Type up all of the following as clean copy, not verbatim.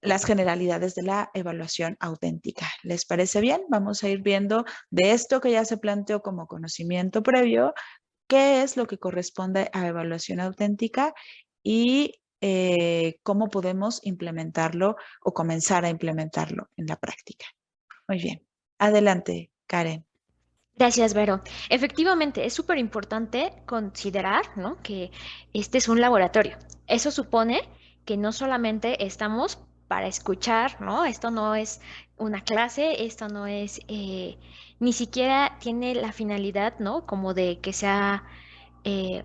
las generalidades de la evaluación auténtica. ¿Les parece bien? Vamos a ir viendo de esto que ya se planteó como conocimiento previo, qué es lo que corresponde a evaluación auténtica y cómo podemos implementarlo o comenzar a implementarlo en la práctica. Muy bien. Adelante, Karen. Gracias, Vero. Efectivamente, es súper importante considerar, ¿no?, que este es un laboratorio. Eso supone que no solamente estamos para escuchar, ¿no? Esto no es una clase, esto no es, ni siquiera tiene la finalidad, ¿no?, como de que sea eh,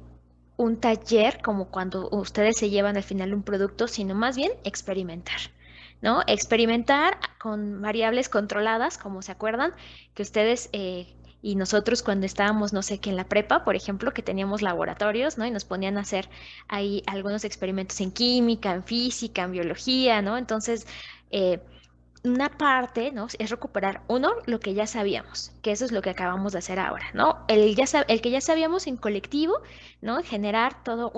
un taller, como cuando ustedes se llevan al final un producto, sino más bien experimentar. ¿No? Experimentar con variables controladas, como se acuerdan, que ustedes y nosotros cuando estábamos, no sé, que en la prepa, por ejemplo, que teníamos laboratorios, ¿no? Y nos ponían a hacer ahí algunos experimentos en química, en física, en biología, ¿no? Entonces, eh, una parte, ¿no?, es recuperar, uno, lo que ya sabíamos, que eso es lo que acabamos de hacer ahora, ¿no? El que ya sabíamos en colectivo, ¿no? Generar todo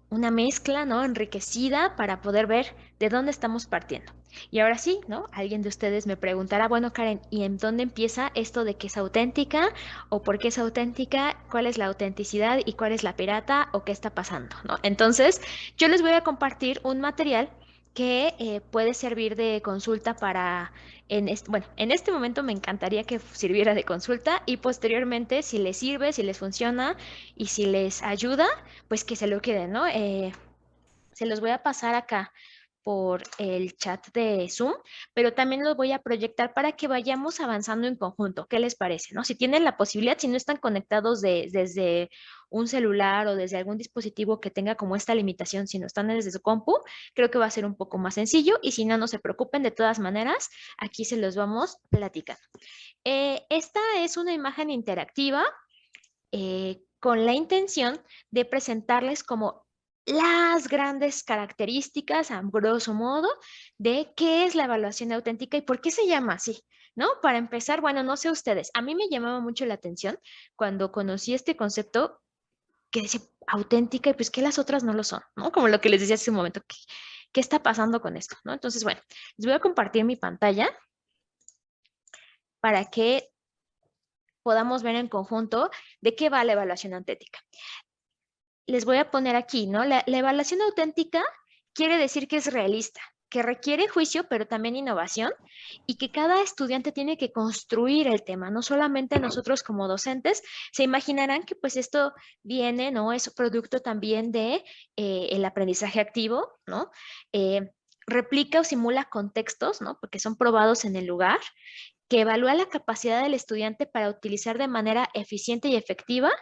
una mezcla, ¿no?, enriquecida para poder ver de dónde estamos partiendo. Y ahora sí, ¿no? Alguien de ustedes me preguntará, bueno, Karen, ¿y en dónde empieza esto de que es auténtica o por qué es auténtica? ¿Cuál es la autenticidad y cuál es la pirata o qué está pasando, ¿no? Entonces, yo les voy a compartir un material que puede servir de consulta para, bueno, en este momento me encantaría que sirviera de consulta y posteriormente, si les sirve, si les funciona y si les ayuda, pues que se lo queden, ¿no? Se los voy a pasar acá por el chat de Zoom, pero también los voy a proyectar para que vayamos avanzando en conjunto. ¿Qué les parece, no? Si tienen la posibilidad, si no están conectados desde un celular o desde algún dispositivo que tenga como esta limitación, si no están desde su compu, creo que va a ser un poco más sencillo y si no, no se preocupen, de todas maneras, aquí se los vamos platicando. Esta es una imagen interactiva con la intención de presentarles como las grandes características, a grosso modo, de qué es la evaluación auténtica y por qué se llama así, ¿no? Para empezar, bueno, no sé ustedes, a mí me llamaba mucho la atención cuando conocí este concepto que decía auténtica y pues que las otras no lo son, ¿no? Como lo que les decía hace un momento, ¿qué está pasando con esto, ¿no? Entonces, bueno, les voy a compartir mi pantalla para que podamos ver en conjunto de qué va la evaluación auténtica. Les voy a poner aquí, ¿no? La evaluación auténtica quiere decir que es realista, que requiere juicio, pero también innovación, y que cada estudiante tiene que construir el tema, no solamente nosotros como docentes. Se imaginarán que pues esto viene, ¿no? Es producto también de el aprendizaje activo, ¿no? Replica o simula contextos, ¿no? Porque son probados en el lugar, que evalúa la capacidad del estudiante para utilizar de manera eficiente y efectiva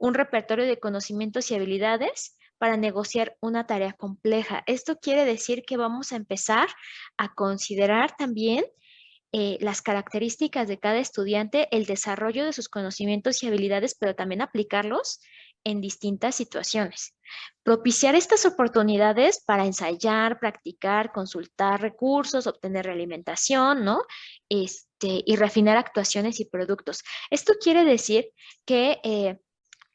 un repertorio de conocimientos y habilidades para negociar una tarea compleja. Esto quiere decir que vamos a empezar a considerar también las características de cada estudiante, el desarrollo de sus conocimientos y habilidades, pero también aplicarlos en distintas situaciones. Propiciar estas oportunidades para ensayar, practicar, consultar recursos, obtener realimentación, ¿no? Y refinar actuaciones y productos. Esto quiere decir que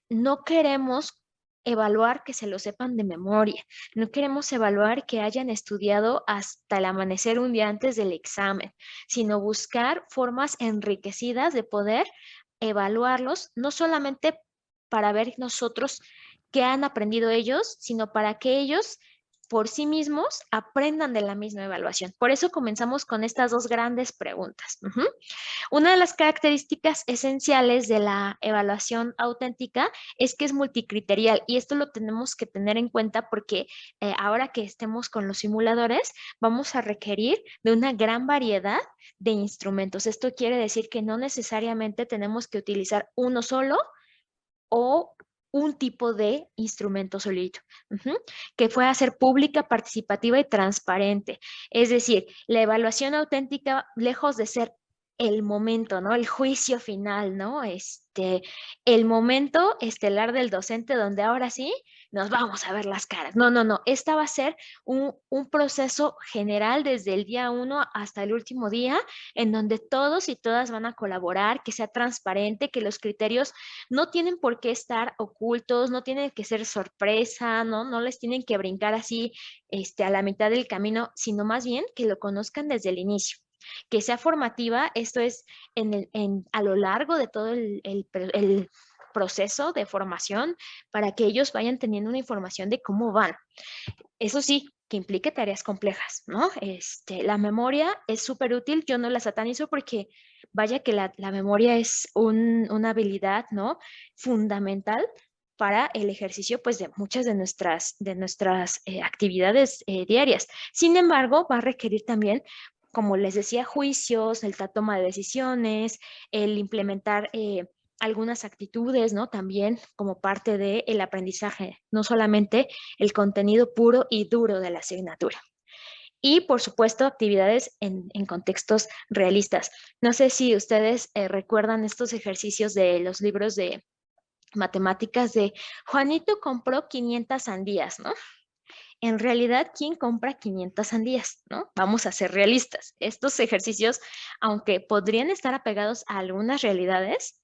no queremos evaluar que se lo sepan de memoria, no queremos evaluar que hayan estudiado hasta el amanecer un día antes del examen, sino buscar formas enriquecidas de poder evaluarlos, no solamente para ver nosotros qué han aprendido ellos, sino para que ellos por sí mismos aprendan de la misma evaluación. Por eso comenzamos con estas dos grandes preguntas. Una de las características esenciales de la evaluación auténtica es que es multicriterial y esto lo tenemos que tener en cuenta porque ahora que estemos con los simuladores vamos a requerir de una gran variedad de instrumentos. Esto quiere decir que no necesariamente tenemos que utilizar uno solo o un tipo de instrumento solito, que pueda ser pública, participativa y transparente. Es decir, la evaluación auténtica, lejos de ser el momento, ¿no? El juicio final, ¿no? El momento estelar del docente donde ahora sí nos vamos a ver las caras. No, no, no. Esta va a ser un proceso general desde el día 1 hasta el último día, en donde todos y todas van a colaborar, que sea transparente, que los criterios no tienen por qué estar ocultos, no tienen que ser sorpresa, ¿no? No les tienen que brincar así, a la mitad del camino, sino más bien que lo conozcan desde el inicio, que sea formativa, esto es a lo largo de todo el proceso de formación, para que ellos vayan teniendo una información de cómo van. Eso sí, que implique tareas complejas, ¿no? La memoria es súper útil, yo no la satanizo porque vaya que la memoria es una habilidad, ¿no? Fundamental para el ejercicio, pues, de muchas de nuestras actividades diarias. Sin embargo, va a requerir también, como les decía, juicios, la toma de decisiones, el implementar algunas actitudes, ¿no? También como parte del aprendizaje, no solamente el contenido puro y duro de la asignatura. Y, por supuesto, actividades en contextos realistas. No sé si ustedes recuerdan estos ejercicios de los libros de matemáticas de Juanito compró 500 sandías, ¿no? En realidad, ¿quién compra 500 sandías, no? Vamos a ser realistas. Estos ejercicios, aunque podrían estar apegados a algunas realidades,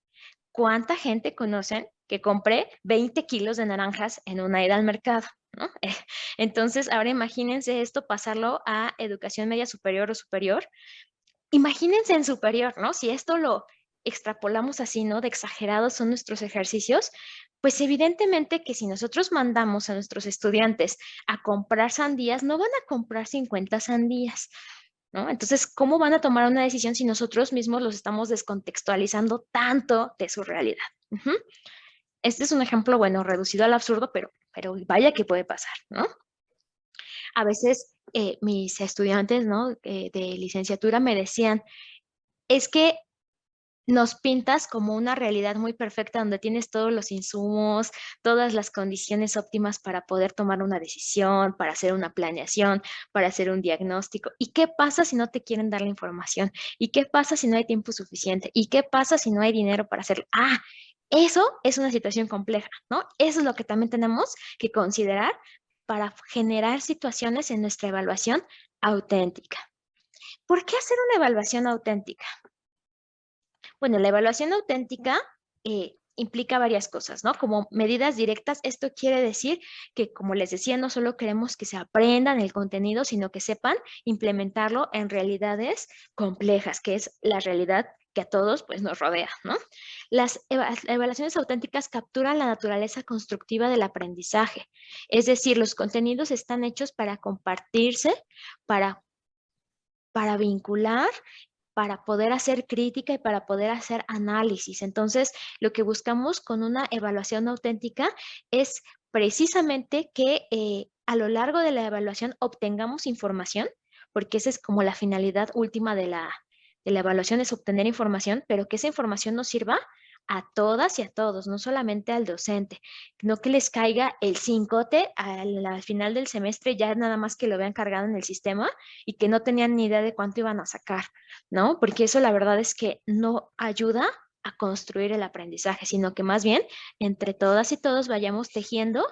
¿cuánta gente conocen que compré 20 kilos de naranjas en una ida al mercado, ¿no? Entonces, ahora imagínense esto, pasarlo a educación media superior o superior. Imagínense en superior, ¿no? Si esto lo extrapolamos así, ¿no? De exagerados son nuestros ejercicios, pues evidentemente que si nosotros mandamos a nuestros estudiantes a comprar sandías, no van a comprar 50 sandías, ¿no? Entonces, ¿cómo van a tomar una decisión si nosotros mismos los estamos descontextualizando tanto de su realidad? Ujú. Este es un ejemplo, bueno, reducido al absurdo, pero vaya que puede pasar, ¿no? A veces mis estudiantes, ¿no? De licenciatura me decían, es que nos pintas como una realidad muy perfecta donde tienes todos los insumos, todas las condiciones óptimas para poder tomar una decisión, para hacer una planeación, para hacer un diagnóstico. ¿Y qué pasa si no te quieren dar la información? ¿Y qué pasa si no hay tiempo suficiente? ¿Y qué pasa si no hay dinero para hacerlo? Ah, eso es una situación compleja, ¿no? Eso es lo que también tenemos que considerar para generar situaciones en nuestra evaluación auténtica. ¿Por qué hacer una evaluación auténtica? Bueno, la evaluación auténtica implica varias cosas, ¿no? Como medidas directas, esto quiere decir que, como les decía, no solo queremos que se aprendan el contenido, sino que sepan implementarlo en realidades complejas, que es la realidad que a todos pues nos rodea, ¿no? Las evaluaciones auténticas capturan la naturaleza constructiva del aprendizaje, es decir, los contenidos están hechos para compartirse, para, para vincular, para poder hacer crítica y para poder hacer análisis. Entonces, lo que buscamos con una evaluación auténtica es precisamente que a lo largo de la evaluación obtengamos información, porque esa es como la finalidad última de la evaluación, es obtener información, pero que esa información nos sirva a todas y a todos, no solamente al docente, no que les caiga el cincote al final del semestre, ya nada más que lo vean cargado en el sistema y que no tenían ni idea de cuánto iban a sacar, ¿no? Porque eso la verdad es que no ayuda a construir el aprendizaje, sino que más bien entre todas y todos vayamos tejiendo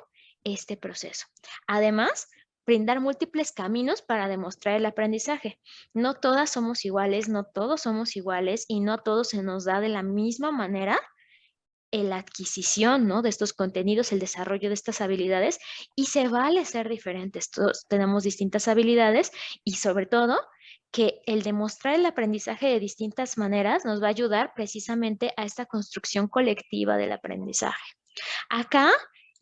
este proceso. Además, brindar múltiples caminos para demostrar el aprendizaje. No todas somos iguales, no todos somos iguales y no todos se nos da de la misma manera la adquisición, ¿no? De estos contenidos, el desarrollo de estas habilidades, y se vale ser diferentes. Todos tenemos distintas habilidades y, sobre todo, que el demostrar el aprendizaje de distintas maneras nos va a ayudar precisamente a esta construcción colectiva del aprendizaje. Acá,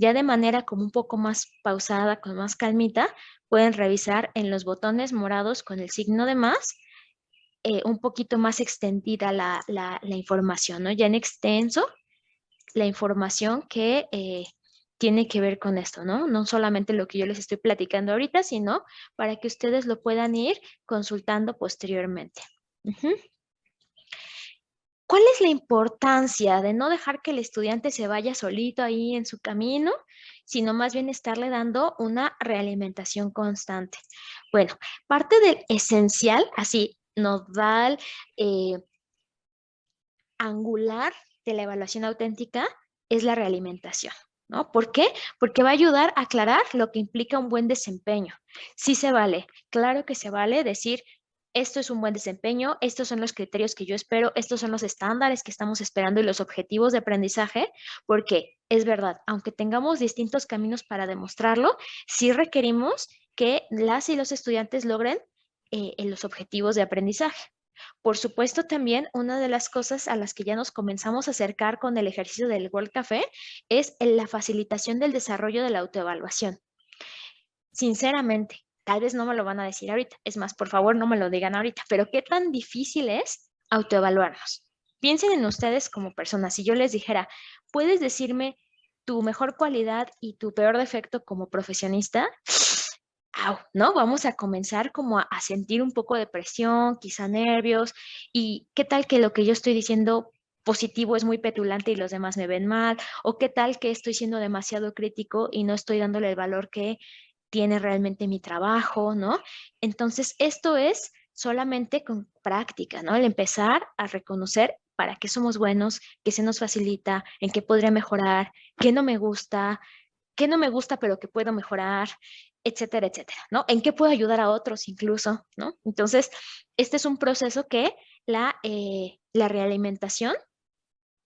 ya de manera como un poco más pausada, con más calmita, pueden revisar en los botones morados con el signo de más, un poquito más extendida la información, ¿no? Ya en extenso, la información que tiene que ver con esto, ¿no? No solamente lo que yo les estoy platicando ahorita, sino para que ustedes lo puedan ir consultando posteriormente. Ujú. ¿Cuál es la importancia de no dejar que el estudiante se vaya solito ahí en su camino, sino más bien estarle dando una realimentación constante? Bueno, parte del esencial, así, nodal, angular de la evaluación auténtica es la realimentación, ¿no? ¿Por qué? Porque va a ayudar a aclarar lo que implica un buen desempeño. Sí se vale, claro que se vale decir, esto es un buen desempeño, estos son los criterios que yo espero, estos son los estándares que estamos esperando y los objetivos de aprendizaje, porque es verdad, aunque tengamos distintos caminos para demostrarlo, sí requerimos que las y los estudiantes logren en los objetivos de aprendizaje. Por supuesto, también una de las cosas a las que ya nos comenzamos a acercar con el ejercicio del World Café es la facilitación del desarrollo de la autoevaluación. Sinceramente, tal vez no me lo van a decir ahorita, es más, por favor, no me lo digan ahorita, pero ¿qué tan difícil es autoevaluarnos? Piensen en ustedes como personas. Si yo les dijera, ¿puedes decirme tu mejor cualidad y tu peor defecto como profesionista? ¿No? Vamos a comenzar como a sentir un poco de presión, quizá nervios, y qué tal que lo que yo estoy diciendo positivo es muy petulante y los demás me ven mal, o qué tal que estoy siendo demasiado crítico y no estoy dándole el valor que tiene realmente mi trabajo, ¿no? Entonces, esto es solamente con práctica, ¿no? El empezar a reconocer para qué somos buenos, qué se nos facilita, en qué podría mejorar, qué no me gusta, pero que puedo mejorar, etcétera, etcétera, ¿no? En qué puedo ayudar a otros incluso, ¿no? Entonces, este es un proceso que la realimentación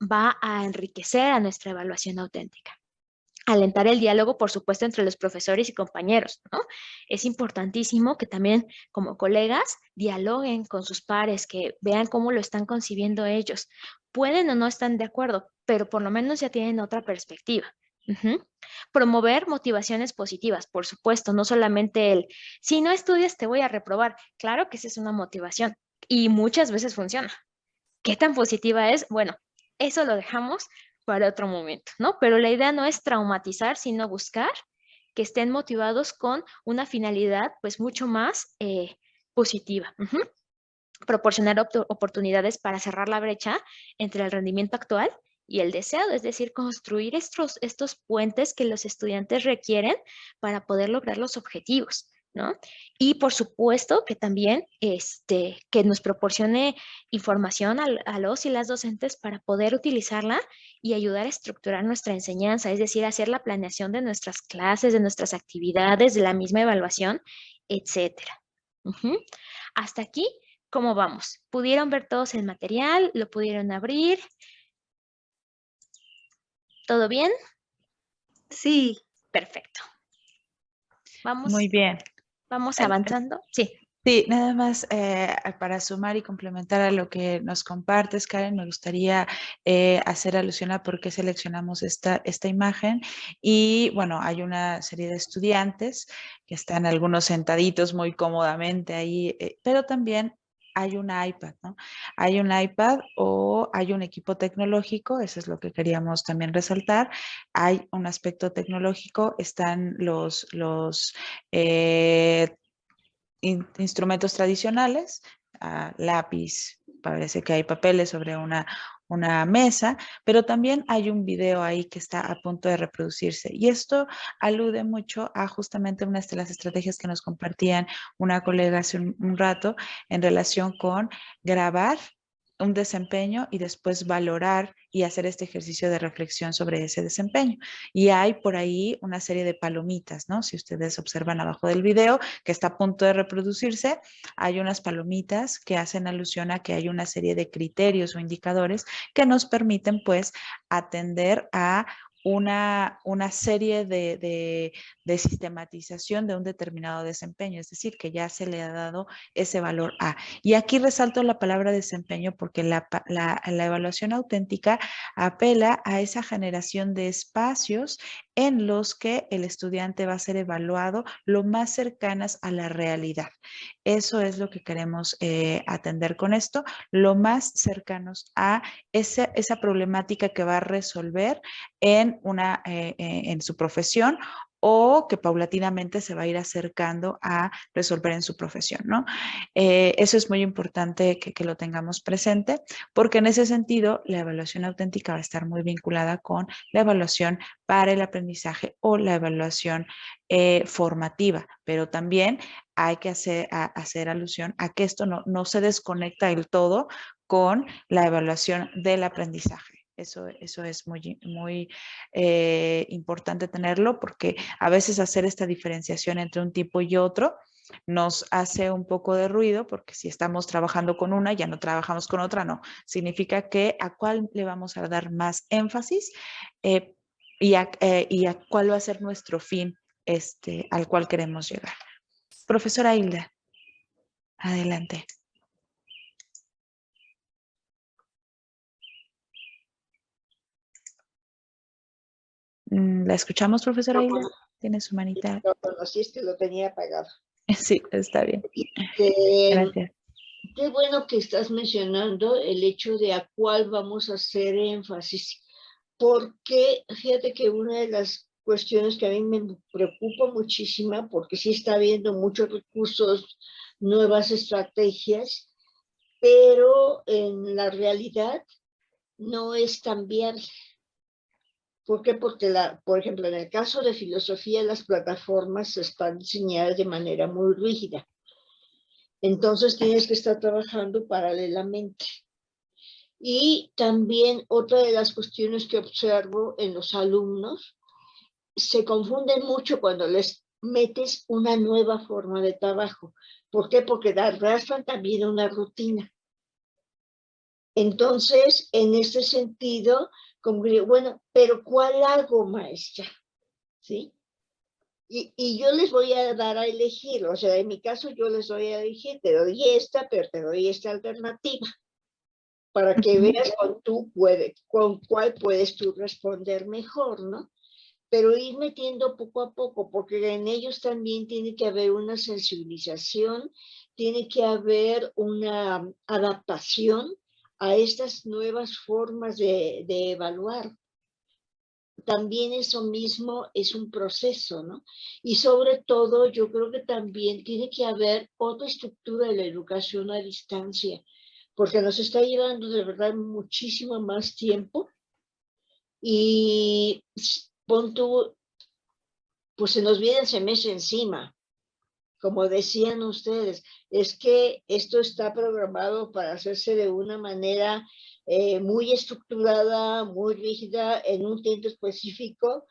va a enriquecer a nuestra evaluación auténtica. Alentar el diálogo, por supuesto, entre los profesores y compañeros, ¿no? Es importantísimo que también como colegas dialoguen con sus pares, que vean cómo lo están concibiendo ellos. Pueden o no están de acuerdo, pero por lo menos ya tienen otra perspectiva. Ujú. Promover motivaciones positivas, por supuesto, no solamente el, si no estudias te voy a reprobar. Claro que esa es una motivación y muchas veces funciona. ¿Qué tan positiva es? Bueno, eso lo dejamos para otro momento, ¿no? Pero la idea no es traumatizar, sino buscar que estén motivados con una finalidad pues mucho más positiva. Ujú. Proporcionar oportunidades para cerrar la brecha entre el rendimiento actual y el deseado, es decir, construir estos puentes que los estudiantes requieren para poder lograr los objetivos, ¿no? Y por supuesto que también que nos proporcione información a los y las docentes para poder utilizarla y ayudar a estructurar nuestra enseñanza, es decir, hacer la planeación de nuestras clases, de nuestras actividades, de la misma evaluación, etcétera. Ujú. Hasta aquí, ¿cómo vamos? ¿Pudieron ver todos el material? ¿Lo pudieron abrir? ¿Todo bien? Sí, Perfecto. Muy Vamos, bien. vamos Eh, avanzando. Sí. Sí, nada más para sumar y complementar a lo que nos compartes, Karen, me gustaría hacer alusión a por qué seleccionamos esta imagen. Y bueno, hay una serie de estudiantes que están algunos sentaditos muy cómodamente ahí, pero también hay un iPad, ¿no? Hay un iPad o hay un equipo tecnológico, eso es lo que queríamos también resaltar. Hay un aspecto tecnológico, están los instrumentos tradicionales, lápiz, parece que hay papeles sobre una mesa, pero también hay un video ahí que está a punto de reproducirse. Y esto alude mucho a justamente una de las estrategias que nos compartían una colega hace un rato en relación con grabar un desempeño y después valorar y hacer este ejercicio de reflexión sobre ese desempeño. Y hay por ahí una serie de palomitas, ¿no? Si ustedes observan abajo del video, que está a punto de reproducirse, hay unas palomitas que hacen alusión a que hay una serie de criterios o indicadores que nos permiten pues atender a una serie de sistematización de un determinado desempeño, es decir, que ya se le ha dado ese valor A. Y aquí resalto la palabra desempeño porque la evaluación auténtica apela a esa generación de espacios en los que el estudiante va a ser evaluado lo más cercanas a la realidad. Eso es lo que queremos atender con esto, lo más cercanos a esa problemática que va a resolver en su profesión o que paulatinamente se va a ir acercando a resolver en su profesión, ¿no? Eso es muy importante que lo tengamos presente, porque en ese sentido la evaluación auténtica va a estar muy vinculada con la evaluación para el aprendizaje o la evaluación formativa, pero también hay que hacer alusión a que esto no se desconecta del todo con la evaluación del aprendizaje. Eso es muy importante tenerlo, porque a veces hacer esta diferenciación entre un tipo y otro nos hace un poco de ruido, porque si estamos trabajando con una, ya no trabajamos con otra, no. Significa que a cuál le vamos a dar más énfasis y a cuál va a ser nuestro fin al cual queremos llegar. Profesora Hilda, adelante. ¿La escuchamos, profesora No, Hilda? Tiene su manita. no, sí es que lo tenía apagado. Sí, está bien. Gracias. Qué bueno que estás mencionando el hecho de a cuál vamos a hacer énfasis, porque fíjate que una de las cuestiones que a mí me preocupa muchísimo, porque sí está habiendo muchos recursos, nuevas estrategias, pero en la realidad no es tan viable. ¿Por qué? Porque, por ejemplo, en el caso de filosofía, las plataformas están diseñadas de manera muy rígida. Entonces tienes que estar trabajando paralelamente. Y también otra de las cuestiones que observo en los alumnos, se confunden mucho cuando les metes una nueva forma de trabajo. ¿Por qué? Porque arrastran también una rutina. Entonces, en este sentido, como que, bueno, pero ¿cuál hago, maestra? ¿Sí? Y yo les voy a dar a elegir, o sea, en mi caso yo les doy a elegir, te doy esta, pero te doy esta alternativa, para que veas con cuál puedes tú responder mejor, ¿no? Pero ir metiendo poco a poco, porque en ellos también tiene que haber una sensibilización, tiene que haber una adaptación a estas nuevas formas de evaluar. También eso mismo es un proceso, ¿no? Y sobre todo, yo creo que también tiene que haber otra estructura de la educación a distancia, porque nos está llevando de verdad muchísimo más tiempo y pon tú, pues se nos viene el semestre encima. Como decían ustedes, es que esto está programado para hacerse de una manera muy estructurada, muy rígida, en un tiempo específico,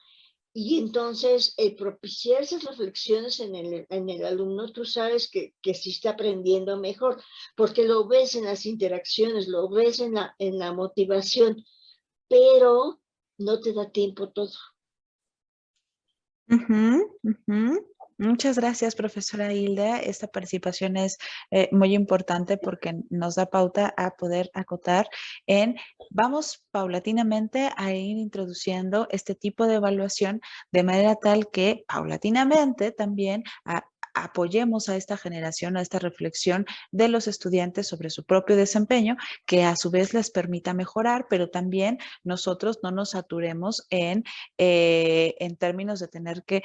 y entonces el propiciar esas reflexiones en el alumno, tú sabes que sí está aprendiendo mejor, porque lo ves en las interacciones, lo ves en la motivación, pero no te da tiempo todo. Muchas gracias, profesora Hilda. Esta participación es muy importante porque nos da pauta a poder acotar vamos paulatinamente a ir introduciendo este tipo de evaluación de manera tal que paulatinamente también apoyemos a esta generación, a esta reflexión de los estudiantes sobre su propio desempeño, que a su vez les permita mejorar, pero también nosotros no nos saturemos en términos de tener que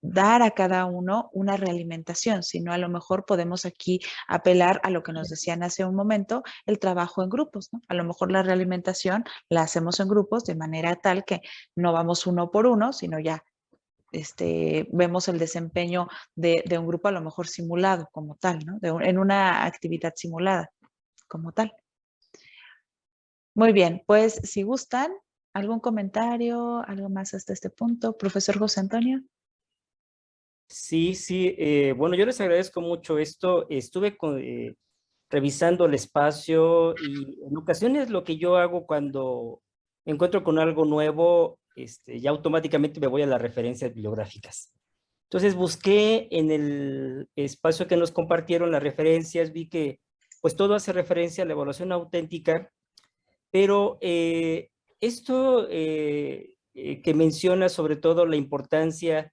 dar a cada uno una realimentación, sino a lo mejor podemos aquí apelar a lo que nos decían hace un momento, el trabajo en grupos, ¿no? A lo mejor la realimentación la hacemos en grupos de manera tal que no vamos uno por uno, sino ya vemos el desempeño de un grupo a lo mejor simulado como tal, ¿no? En una actividad simulada como tal. Muy bien, pues si gustan, ¿algún comentario, algo más hasta este punto? Profesor José Antonio. Sí, bueno, yo les agradezco mucho esto. Estuve revisando el espacio y en ocasiones lo que yo hago cuando me encuentro con algo nuevo, ya automáticamente me voy a las referencias bibliográficas. Entonces busqué en el espacio que nos compartieron las referencias, vi que pues todo hace referencia a la evaluación auténtica, pero esto que menciona sobre todo la importancia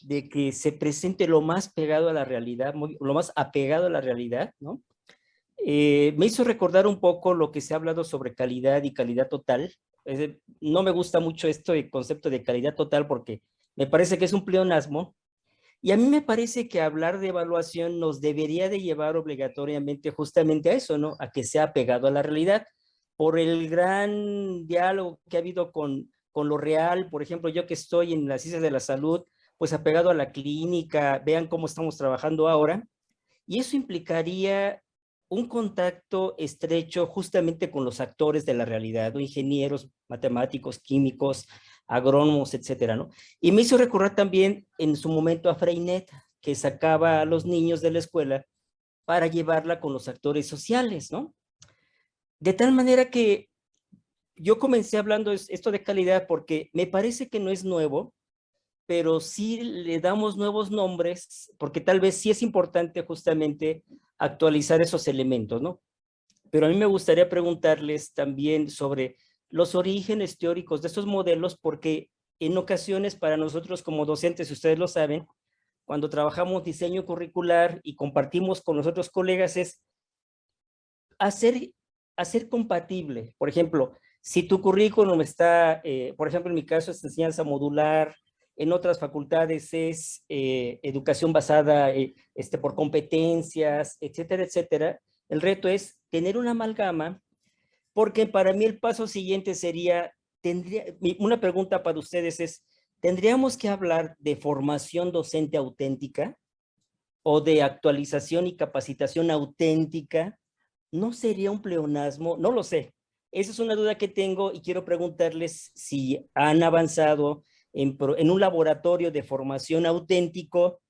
de que se presente lo más pegado a la realidad, lo más apegado a la realidad, ¿no? Me hizo recordar un poco lo que se ha hablado sobre calidad y calidad total. No me gusta mucho el concepto de calidad total porque me parece que es un pleonasmo. Y a mí me parece que hablar de evaluación nos debería de llevar obligatoriamente justamente a eso, ¿no? A que sea apegado a la realidad. Por el gran diálogo que ha habido con lo real, por ejemplo, yo que estoy en las ciencias de la salud, pues apegado a la clínica, vean cómo estamos trabajando ahora, y eso implicaría un contacto estrecho justamente con los actores de la realidad, ¿no? Ingenieros, matemáticos, químicos, agrónomos, etcétera, ¿no? Y me hizo recordar también en su momento a Freinet, que sacaba a los niños de la escuela para llevarla con los actores sociales, ¿no? De tal manera que yo comencé hablando esto de calidad porque me parece que no es nuevo, pero sí le damos nuevos nombres, porque tal vez sí es importante justamente actualizar esos elementos, ¿no? Pero a mí me gustaría preguntarles también sobre los orígenes teóricos de estos modelos, porque en ocasiones para nosotros como docentes, ustedes lo saben, cuando trabajamos diseño curricular y compartimos con los otros colegas es hacer compatible. Por ejemplo, si tu currículum está, por ejemplo, en mi caso es enseñanza modular, en otras facultades es educación basada por competencias, etcétera, etcétera. El reto es tener una amalgama, porque para mí el paso siguiente sería, una pregunta para ustedes es, ¿tendríamos que hablar de formación docente auténtica o de actualización y capacitación auténtica? ¿No sería un pleonasmo? No lo sé. Esa es una duda que tengo y quiero preguntarles si han avanzado en un laboratorio de formación auténtico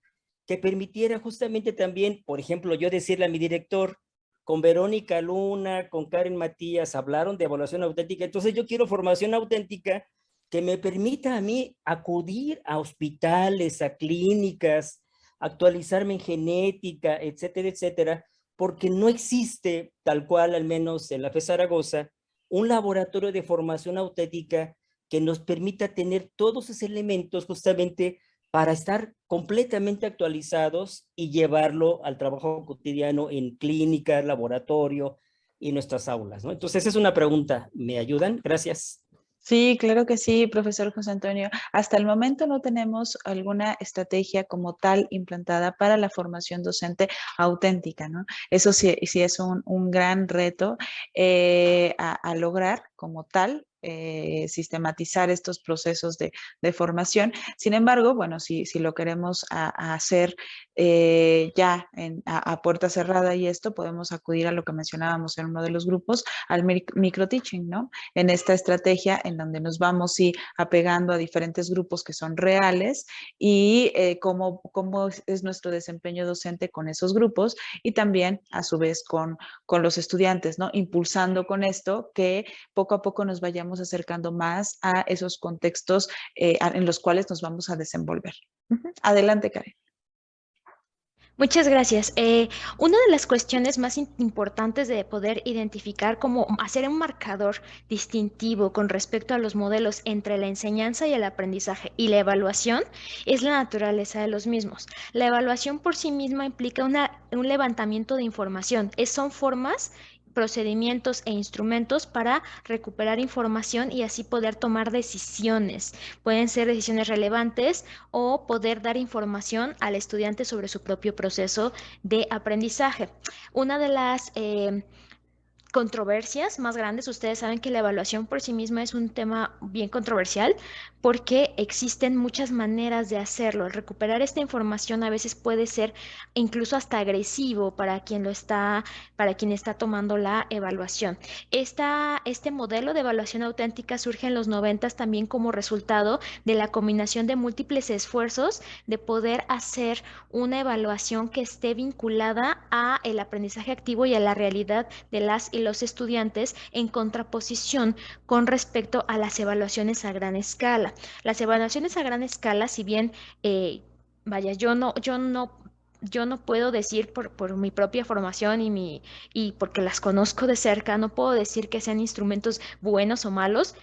que permitiera justamente también, por ejemplo, yo decirle a mi director, con Verónica Luna, con Karen Matías, hablaron de evaluación auténtica, entonces yo quiero formación auténtica que me permita a mí acudir a hospitales, a clínicas, actualizarme en genética, etcétera, etcétera, porque no existe, tal cual, al menos en la FE Zaragoza, un laboratorio de formación auténtica que nos permita tener todos esos elementos justamente para estar completamente actualizados y llevarlo al trabajo cotidiano en clínica, laboratorio y nuestras aulas, ¿no? Entonces, esa es una pregunta. ¿Me ayudan? Gracias. Sí, claro que sí, profesor José Antonio. Hasta el momento no tenemos alguna estrategia como tal implantada para la formación docente auténtica, ¿no? Eso sí, sí es un gran reto a lograr como tal. Sistematizar estos procesos de formación. Sin embargo, bueno, si lo queremos hacer ya a puerta cerrada y esto, podemos acudir a lo que mencionábamos en uno de los grupos, al micro-teaching, ¿no? En esta estrategia en donde nos vamos sí, apegando a diferentes grupos que son reales y cómo es nuestro desempeño docente con esos grupos y también a su vez con los estudiantes, ¿no? Impulsando con esto que poco a poco nos vayamos acercando más a esos contextos en los cuales nos vamos a desenvolver. Adelante, Karen. Muchas gracias. Una de las cuestiones más importantes de poder identificar, cómo hacer un marcador distintivo con respecto a los modelos entre la enseñanza y el aprendizaje y la evaluación, es la naturaleza de los mismos. La evaluación por sí misma implica un levantamiento de información. Son formas, procedimientos e instrumentos para recuperar información y así poder tomar decisiones. Pueden ser decisiones relevantes o poder dar información al estudiante sobre su propio proceso de aprendizaje. Una de las controversias más grandes, ustedes saben que la evaluación por sí misma es un tema bien controversial porque existen muchas maneras de hacerlo. El recuperar esta información a veces puede ser incluso hasta agresivo para quien está tomando la evaluación. Este modelo de evaluación auténtica surge en los 90 también como resultado de la combinación de múltiples esfuerzos de poder hacer una evaluación que esté vinculada a el aprendizaje activo y a la realidad de las y los estudiantes en contraposición con respecto a las evaluaciones a gran escala. Las evaluaciones a gran escala, si bien, vaya, yo no puedo decir por mi propia formación y porque las conozco de cerca, no puedo decir que sean instrumentos buenos o malos.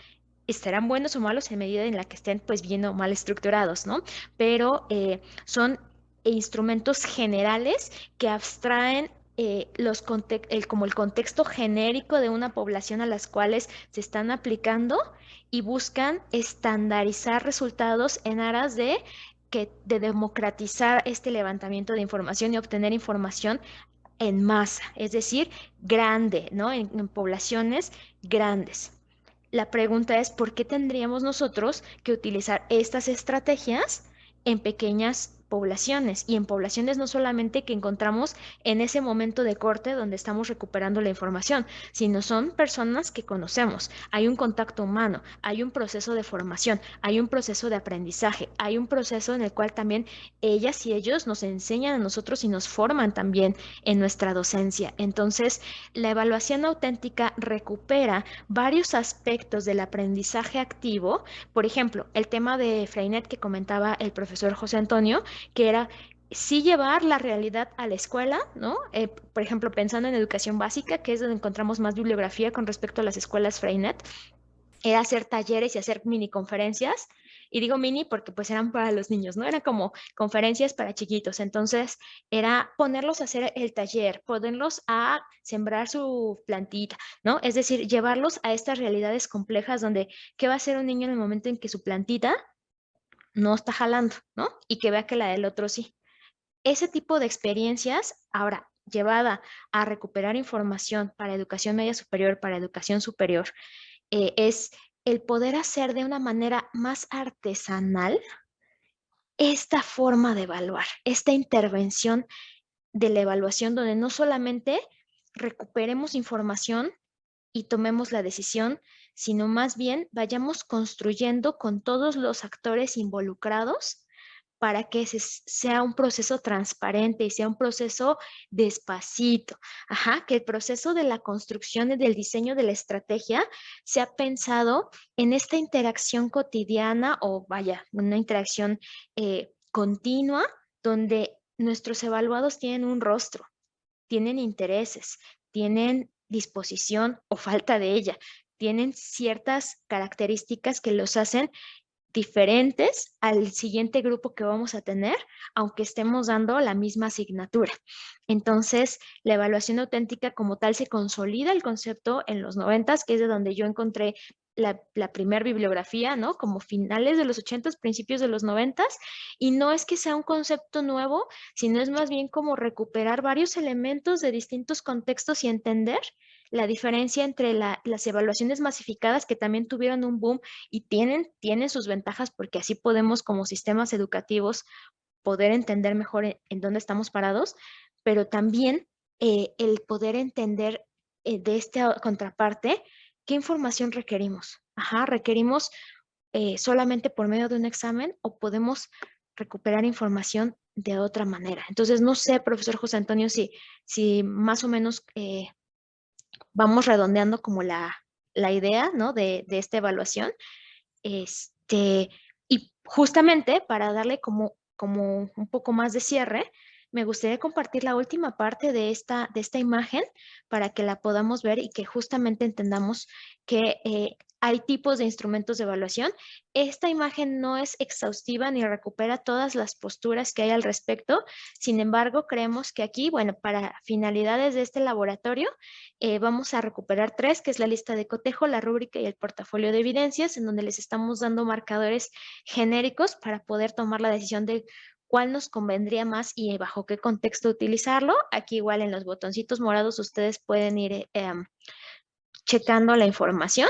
Estarán buenos o malos en medida en la que estén pues bien o mal estructurados, ¿no? Pero son instrumentos generales que abstraen como el contexto genérico de una población a las cuales se están aplicando y buscan estandarizar resultados en aras de democratizar este levantamiento de información y obtener información en masa, es decir, grande, ¿no? En poblaciones grandes. La pregunta es, ¿por qué tendríamos nosotros que utilizar estas estrategias en pequeñas poblaciones, y en poblaciones no solamente que encontramos en ese momento de corte donde estamos recuperando la información, sino son personas que conocemos, hay un contacto humano, hay un proceso de formación, hay un proceso de aprendizaje, hay un proceso en el cual también ellas y ellos nos enseñan a nosotros y nos forman también en nuestra docencia. Entonces, la evaluación auténtica recupera varios aspectos del aprendizaje activo. Por ejemplo, el tema de Freinet que comentaba el profesor José Antonio, que era sí llevar la realidad a la escuela, ¿no? Por ejemplo, pensando en educación básica, que es donde encontramos más bibliografía con respecto a las escuelas Freinet, era hacer talleres y hacer mini conferencias. Y digo mini porque pues eran para los niños, ¿no? Eran como conferencias para chiquitos. Entonces era ponerlos a hacer el taller, ponerlos a sembrar su plantita, ¿no? Es decir, llevarlos a estas realidades complejas donde, ¿qué va a hacer un niño en el momento en que su plantita no está jalando, ¿no? Y que vea que la del otro sí. Ese tipo de experiencias, ahora llevada a recuperar información para educación media superior, para educación superior, es el poder hacer de una manera más artesanal esta forma de evaluar, esta intervención de la evaluación donde no solamente recuperemos información y tomemos la decisión, sino más bien vayamos construyendo con todos los actores involucrados para que sea un proceso transparente y sea un proceso despacito. Ajá, que el proceso de la construcción y del diseño de la estrategia se ha pensado en esta interacción cotidiana o vaya, una interacción continua donde nuestros evaluados tienen un rostro, tienen intereses, tienen disposición o falta de ella, tienen ciertas características que los hacen diferentes al siguiente grupo que vamos a tener, aunque estemos dando la misma asignatura. Entonces, la evaluación auténtica como tal se consolida el concepto en los 90s, que es de donde yo encontré la primer bibliografía, ¿no? Como finales de los 80s, principios de los 90s, y no es que sea un concepto nuevo, sino es más bien como recuperar varios elementos de distintos contextos y entender la diferencia entre las evaluaciones masificadas que también tuvieron un boom y tienen sus ventajas porque así podemos como sistemas educativos poder entender mejor en dónde estamos parados, pero también el poder entender de esta contraparte qué información requerimos. Ajá, requerimos solamente por medio de un examen o podemos recuperar información de otra manera. Entonces, no sé, profesor José Antonio, si más o menos vamos redondeando como la idea, ¿no? de esta evaluación. Y justamente para darle como un poco más de cierre, me gustaría compartir la última parte de esta imagen para que la podamos ver y que justamente entendamos que hay tipos de instrumentos de evaluación. Esta imagen no es exhaustiva ni recupera todas las posturas que hay al respecto. Sin embargo, creemos que aquí, bueno, para finalidades de este laboratorio, vamos a recuperar 3, que es la lista de cotejo, la rúbrica y el portafolio de evidencias, en donde les estamos dando marcadores genéricos para poder tomar la decisión de cuál nos convendría más y bajo qué contexto utilizarlo. Aquí igual en los botoncitos morados ustedes pueden ir checando la información.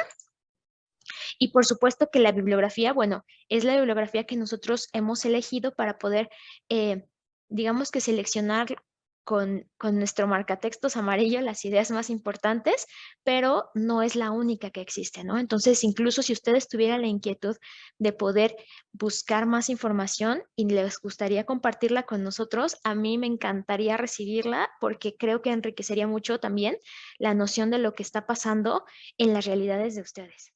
Y por supuesto que la bibliografía, bueno, es la bibliografía que nosotros hemos elegido para poder, digamos que seleccionar con nuestro marcatextos amarillo las ideas más importantes, pero no es la única que existe, ¿no? Entonces, incluso si ustedes tuvieran la inquietud de poder buscar más información y les gustaría compartirla con nosotros, a mí me encantaría recibirla porque creo que enriquecería mucho también la noción de lo que está pasando en las realidades de ustedes.